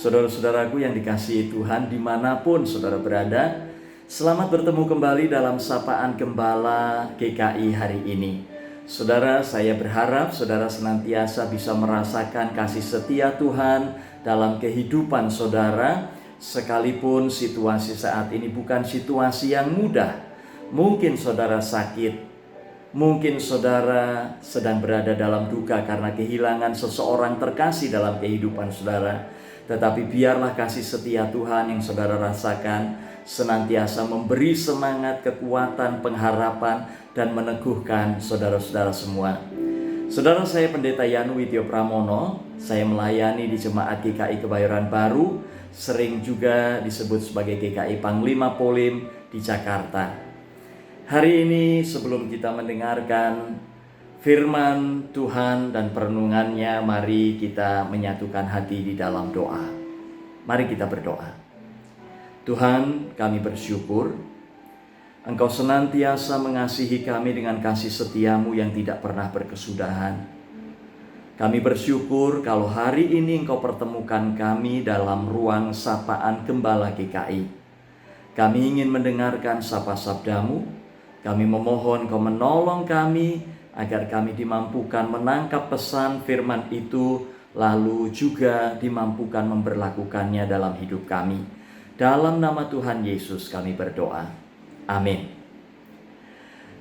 Saudara-saudaraku yang dikasihi Tuhan dimanapun saudara berada, selamat bertemu kembali dalam Sapaan Gembala GKI hari ini. Saudara, saya berharap saudara senantiasa bisa merasakan kasih setia Tuhan dalam kehidupan saudara, sekalipun situasi saat ini bukan situasi yang mudah. Mungkin saudara sakit, mungkin saudara sedang berada dalam duka karena kehilangan seseorang terkasih dalam kehidupan saudara. Tetapi biarlah kasih setia Tuhan yang saudara rasakan senantiasa memberi semangat, kekuatan, pengharapan, dan meneguhkan saudara-saudara semua. Saudara, saya Pendeta Yanu Widyo Pramono. Saya melayani di Jemaat GKI Kebayoran Baru, sering juga disebut sebagai GKI Panglima Polim di Jakarta. Hari ini sebelum kita mendengarkan firman Tuhan dan perenungannya, mari kita menyatukan hati di dalam doa. Mari kita berdoa. Tuhan, kami bersyukur Engkau senantiasa mengasihi kami dengan kasih setiamu yang tidak pernah berkesudahan. Kami bersyukur kalau hari ini Engkau pertemukan kami dalam ruang Sapaan Gembala GKI. Kami ingin mendengarkan sapa sabdamu. Kami memohon Engkau menolong kami agar kami dimampukan menangkap pesan firman itu, lalu juga dimampukan memberlakukannya dalam hidup kami. Dalam nama Tuhan Yesus kami berdoa. Amin.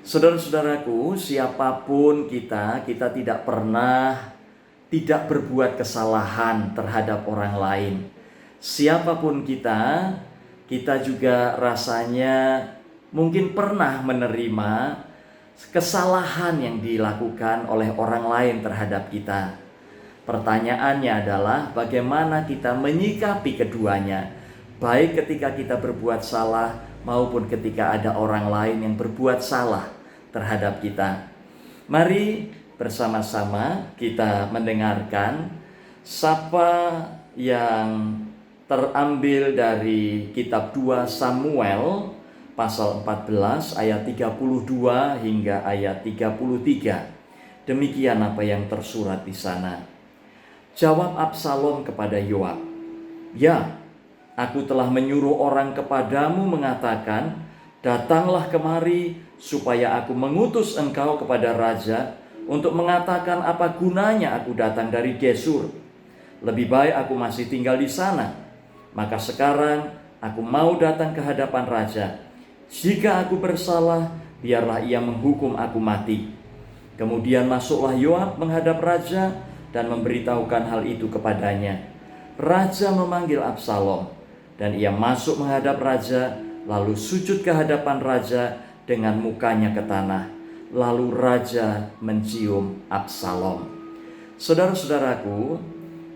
Saudara-saudaraku, siapapun kita tidak pernah tidak berbuat kesalahan terhadap orang lain. Siapapun kita juga rasanya mungkin pernah menerima kesalahan yang dilakukan oleh orang lain terhadap kita. Pertanyaannya adalah bagaimana kita menyikapi keduanya, baik ketika kita berbuat salah maupun ketika ada orang lain yang berbuat salah terhadap kita. Mari bersama-sama kita mendengarkan sapa yang terambil dari kitab 2 Samuel pasal 14 ayat 32 hingga ayat 33. Demikian apa yang tersurat di sana. Jawab Absalom kepada Yoab, "Ya, aku telah menyuruh orang kepadamu mengatakan, datanglah kemari supaya aku mengutus engkau kepada raja untuk mengatakan apa gunanya aku datang dari Gesur. Lebih baik aku masih tinggal di sana. Maka sekarang aku mau datang ke hadapan raja. Jika aku bersalah, biarlah ia menghukum aku mati." Kemudian masuklah Yoab menghadap raja dan memberitahukan hal itu kepadanya. Raja memanggil Absalom dan ia masuk menghadap raja, lalu sujud ke hadapan raja dengan mukanya ke tanah. Lalu raja mencium Absalom. Saudara-saudaraku,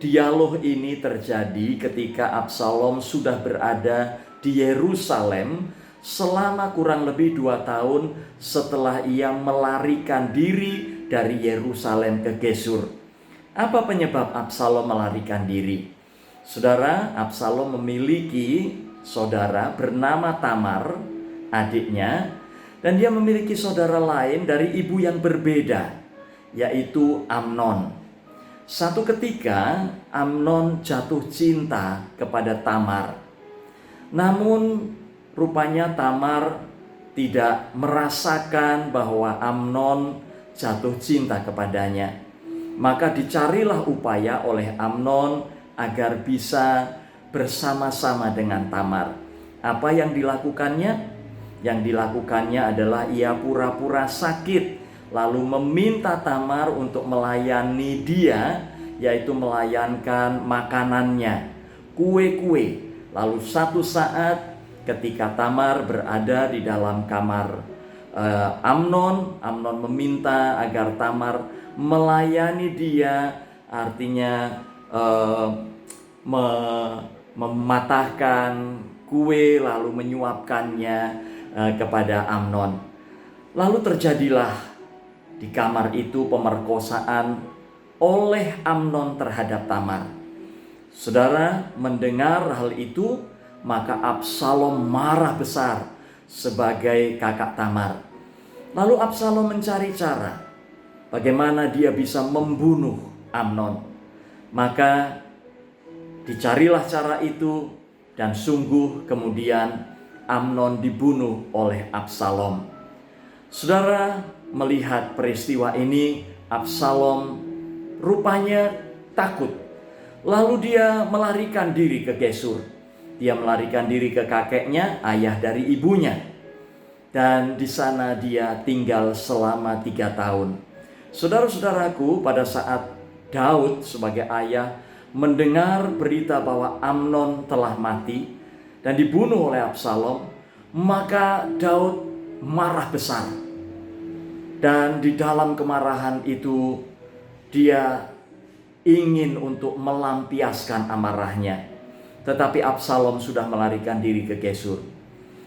dialog ini terjadi ketika Absalom sudah berada di Yerusalem selama kurang lebih 2 tahun setelah ia melarikan diri dari Yerusalem ke Gesur. Apa penyebab Absalom melarikan diri? Saudara, Absalom memiliki saudara bernama Tamar, adiknya, dan dia memiliki saudara lain dari ibu yang berbeda, yaitu Amnon. Satu ketika Amnon jatuh cinta kepada Tamar. Namun rupanya Tamar tidak merasakan bahwa Amnon jatuh cinta kepadanya. Maka dicarilah upaya oleh Amnon agar bisa bersama-sama dengan Tamar. Apa yang dilakukannya? Yang dilakukannya adalah ia pura-pura sakit, lalu meminta Tamar untuk melayani dia, yaitu melayankan makanannya, kue-kue. Lalu satu saat ketika Tamar berada di dalam kamar Amnon meminta agar Tamar melayani dia, artinya mematahkan kue lalu menyuapkannya kepada Amnon. Lalu terjadilah di kamar itu pemerkosaan oleh Amnon terhadap Tamar. Saudara, mendengar hal itu, maka Absalom marah besar sebagai kakak Tamar. Lalu Absalom mencari cara bagaimana dia bisa membunuh Amnon. Maka Dicarilah cara itu, dan sungguh kemudian Amnon dibunuh oleh Absalom. Saudara melihat peristiwa ini, Absalom rupanya takut. Lalu dia melarikan diri ke Gesur. Dia melarikan diri ke kakeknya, ayah dari ibunya. Dan di sana dia tinggal selama 3 tahun. Saudara-saudaraku, pada saat Daud sebagai ayah mendengar berita bahwa Amnon telah mati dan dibunuh oleh Absalom, maka Daud marah besar. Dan di dalam kemarahan itu dia ingin untuk melampiaskan amarahnya. Tetapi Absalom sudah melarikan diri ke Gesur.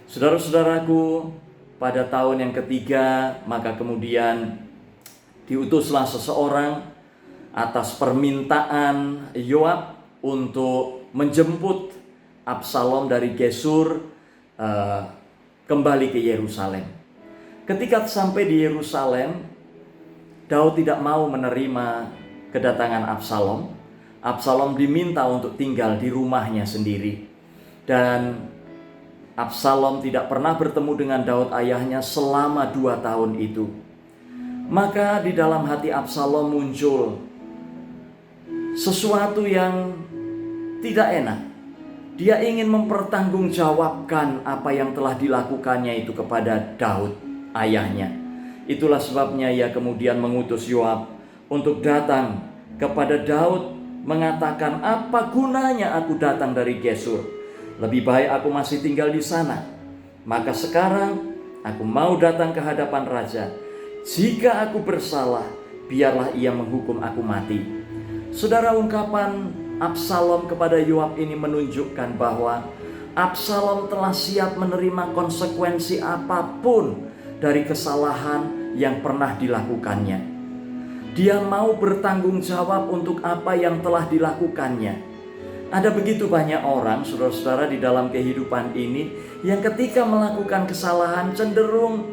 Saudara-saudaraku, pada tahun yang ketiga, maka kemudian diutuslah seseorang atas permintaan Yoab untuk menjemput Absalom dari Gesur kembali ke Yerusalem. Ketika sampai di Yerusalem, Daud tidak mau menerima kedatangan Absalom. Absalom diminta untuk tinggal di rumahnya sendiri. Dan Absalom tidak pernah bertemu dengan Daud ayahnya selama 2 tahun itu. Maka di dalam hati Absalom muncul sesuatu yang tidak enak. Dia ingin mempertanggungjawabkan apa yang telah dilakukannya itu kepada Daud, ayahnya. Itulah sebabnya ia kemudian mengutus Yoab untuk datang kepada Daud, mengatakan, "Apa gunanya aku datang dari Gesur? Lebih baik aku masih tinggal di sana. Maka sekarang aku mau datang ke hadapan raja. Jika aku bersalah, biarlah ia menghukum aku mati." Saudara, ungkapan Absalom kepada Yoab ini menunjukkan bahwa Absalom telah siap menerima konsekuensi apapun dari kesalahan yang pernah dilakukannya. Dia mau bertanggung jawab untuk apa yang telah dilakukannya. Ada begitu banyak orang, saudara-saudara, di dalam kehidupan ini yang ketika melakukan kesalahan cenderung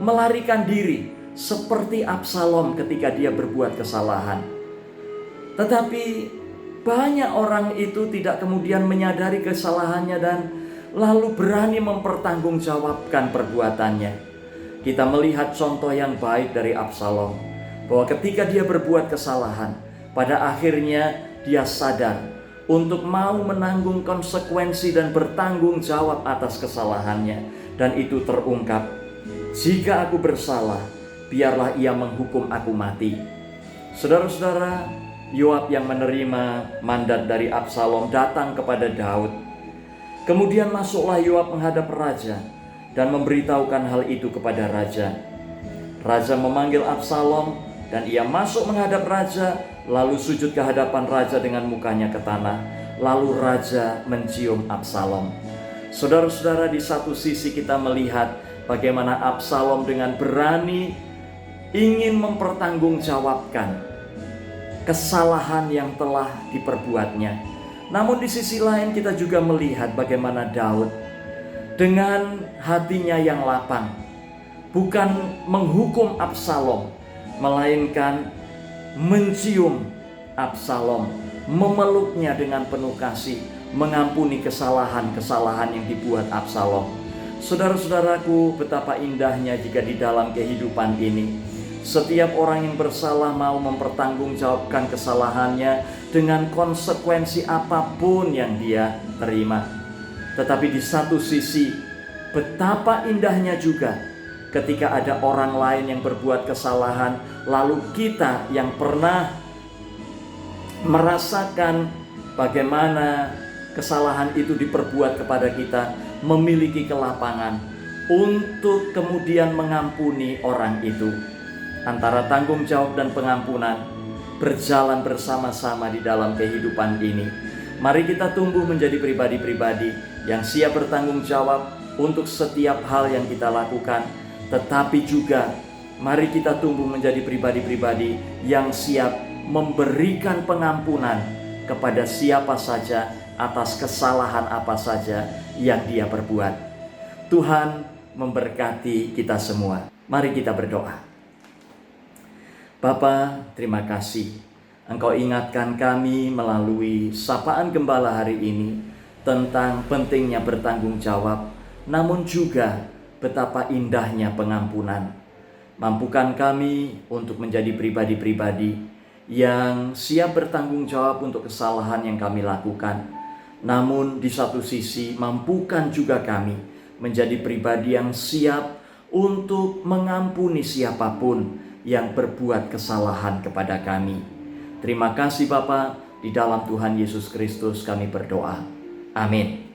melarikan diri, seperti Absalom ketika dia berbuat kesalahan. Tetapi banyak orang itu tidak kemudian menyadari kesalahannya dan lalu berani mempertanggungjawabkan perbuatannya. Kita melihat contoh yang baik dari Absalom, bahwa ketika dia berbuat kesalahan, pada akhirnya dia sadar untuk mau menanggung konsekuensi dan bertanggung jawab atas kesalahannya. Dan itu terungkap, "Jika aku bersalah, biarlah ia menghukum aku mati." Saudara-saudara, Yoab yang menerima mandat dari Absalom datang kepada Daud. Kemudian masuklah Yoab menghadap raja dan memberitahukan hal itu kepada raja. Raja memanggil Absalom dan ia masuk menghadap raja, lalu sujud ke hadapan raja dengan mukanya ke tanah. Lalu raja mencium Absalom. Saudara-saudara, di satu sisi kita melihat bagaimana Absalom dengan berani ingin mempertanggungjawabkan kesalahan yang telah diperbuatnya. Namun di sisi lain kita juga melihat bagaimana Daud dengan hatinya yang lapang, bukan menghukum Absalom, melainkan mencium Absalom, memeluknya dengan penuh kasih, mengampuni kesalahan-kesalahan yang dibuat Absalom. Saudara-saudaraku, betapa indahnya jika di dalam kehidupan ini setiap orang yang bersalah mau mempertanggungjawabkan kesalahannya dengan konsekuensi apapun yang dia terima. Tetapi di satu sisi, betapa indahnya juga ketika ada orang lain yang berbuat kesalahan, lalu kita yang pernah merasakan bagaimana kesalahan itu diperbuat kepada kita, memiliki kelapangan untuk kemudian mengampuni orang itu. Antara tanggung jawab dan pengampunan berjalan bersama-sama di dalam kehidupan ini. Mari kita tumbuh menjadi pribadi-pribadi yang siap bertanggung jawab untuk setiap hal yang kita lakukan. Tetapi juga mari kita tumbuh menjadi pribadi-pribadi yang siap memberikan pengampunan kepada siapa saja atas kesalahan apa saja yang dia perbuat. Tuhan memberkati kita semua. Mari kita berdoa. Bapa, terima kasih. Engkau ingatkan kami melalui sapaan gembala hari ini tentang pentingnya bertanggung jawab, namun juga betapa indahnya pengampunan. Mampukan kami untuk menjadi pribadi-pribadi yang siap bertanggung jawab untuk kesalahan yang kami lakukan. Namun di satu sisi mampukan juga kami menjadi pribadi yang siap untuk mengampuni siapapun yang berbuat kesalahan kepada kami. Terima kasih Bapa, di dalam Tuhan Yesus Kristus kami berdoa. Amin.